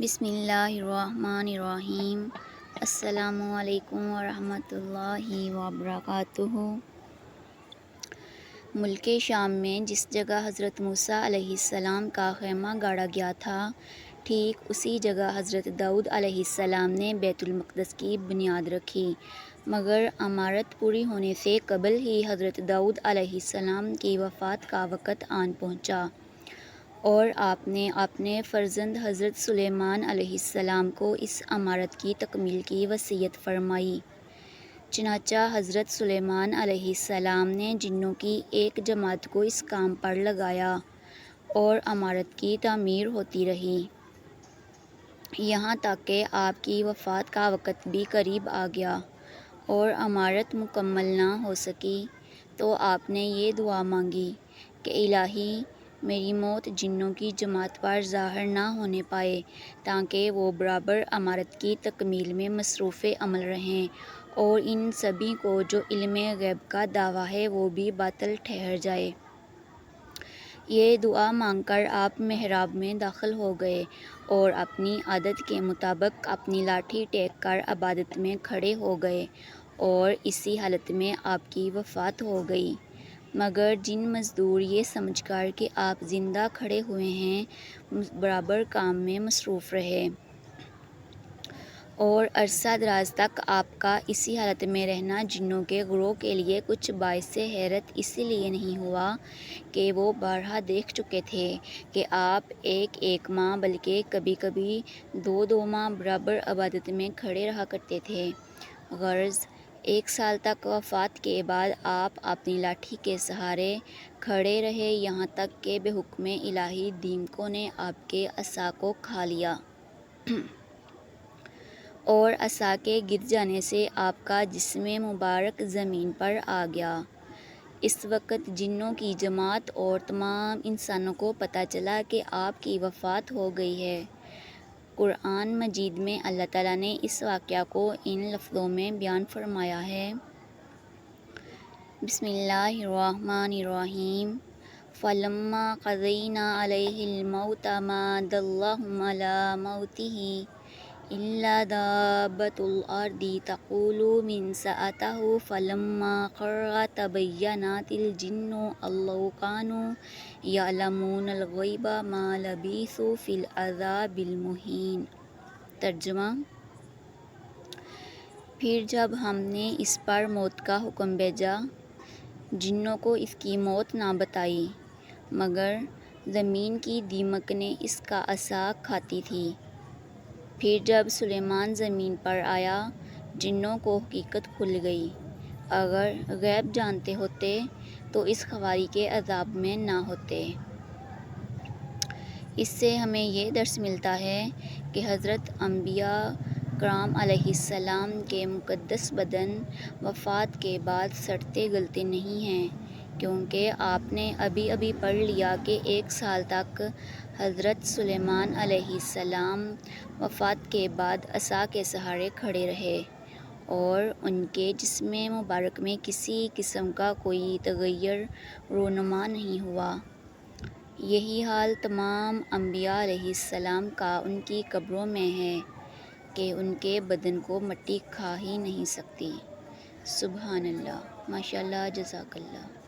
بسم اللہ الرحمن الرحیم۔ السلام علیکم ورحمۃ اللہ وبرکاتہ۔ ملک شام میں جس جگہ حضرت موسیٰ علیہ السلام کا خیمہ گاڑا گیا تھا، ٹھیک اسی جگہ حضرت داؤد علیہ السلام نے بیت المقدس کی بنیاد رکھی، مگر عمارت پوری ہونے سے قبل ہی حضرت داؤد علیہ السلام کی وفات کا وقت آن پہنچا، اور آپ نے اپنے فرزند حضرت سلیمان علیہ السلام کو اس عمارت کی تکمیل کی وصیت فرمائی۔ چنانچہ حضرت سلیمان علیہ السلام نے جنوں کی ایک جماعت کو اس کام پر لگایا، اور عمارت کی تعمیر ہوتی رہی، یہاں تک کہ آپ کی وفات کا وقت بھی قریب آ گیا اور عمارت مکمل نہ ہو سکی، تو آپ نے یہ دعا مانگی کہ الہی، میری موت جنوں کی جماعت پر ظاہر نہ ہونے پائے، تاکہ وہ برابر عمارت کی تکمیل میں مصروف عمل رہیں، اور ان سبھی کو جو علم غیب کا دعویٰ ہے وہ بھی باطل ٹھہر جائے۔ یہ دعا مانگ کر آپ محراب میں داخل ہو گئے اور اپنی عادت کے مطابق اپنی لاٹھی ٹیک کر عبادت میں کھڑے ہو گئے، اور اسی حالت میں آپ کی وفات ہو گئی۔ مگر جن مزدور یہ سمجھ کر کہ آپ زندہ کھڑے ہوئے ہیں، برابر کام میں مصروف رہے، اور عرصہ دراز تک آپ کا اسی حالت میں رہنا جنوں کے گروہ کے لیے کچھ باعث حیرت اس لیے نہیں ہوا کہ وہ بارہا دیکھ چکے تھے کہ آپ ایک ماہ بلکہ کبھی کبھی دو ماہ برابر عبادت میں کھڑے رہا کرتے تھے۔ غرض 1 سال تک وفات کے بعد آپ اپنی لاٹھی کے سہارے کھڑے رہے، یہاں تک کہ بحکم الہی دیمکوں نے آپ کے عصا کو کھا لیا، اور عصا کے گر جانے سے آپ کا جسم مبارک زمین پر آ گیا۔ اس وقت جنوں کی جماعت اور تمام انسانوں کو پتہ چلا کہ آپ کی وفات ہو گئی ہے۔ قرآن مجید میں اللہ تعالیٰ نے اس واقعہ کو ان لفظوں میں بیان فرمایا ہے۔ بسم اللہ الرحمن الرحیم۔ فَلَمَّا قَضَيْنَا عَلَيْهِ الْمَوْتَ مَا دَلَّهُمْ عَلَىٰ مَوْتِهِ إِلَّا دَابَّةُ الْأَرْضِ تَأْكُلُ مِنْ سَأَتَهُ فَلَمَّا خَرَّ تَبَيَّنَتِ الْجِنُّ أَن لَّوْ كَانُوا يَعْلَمُونَ الْغَيْبَ مَا لَبِثُوا فِي الْعَذَابِ الْمُهِينِ۔ ترجمہ: پھر جب ہم نے اس پر موت کا حکم بھیجا، جنوں کو اس کی موت نہ بتائی، مگر زمین کی دیمک نے اس کا عصا کھاتی تھی۔ پھر جب سلیمان زمین پر آیا، جنوں کو حقیقت کھل گئی۔ اگر غیب جانتے ہوتے تو اس خواری کے عذاب میں نہ ہوتے۔ اس سے ہمیں یہ درس ملتا ہے کہ حضرت انبیاء کرام علیہ السلام کے مقدس بدن وفات کے بعد سڑتے گلتے نہیں ہیں، کیونکہ آپ نے ابھی پڑھ لیا کہ 1 سال تک حضرت سلیمان علیہ السلام وفات کے بعد عصا کے سہارے کھڑے رہے، اور ان کے جسم مبارک میں کسی قسم کا کوئی تغیر رونما نہیں ہوا۔ یہی حال تمام انبیاء علیہ السلام کا ان کی قبروں میں ہے کہ ان کے بدن کو مٹی کھا ہی نہیں سکتی۔ سبحان اللہ، ماشاء اللہ، جزاک اللہ۔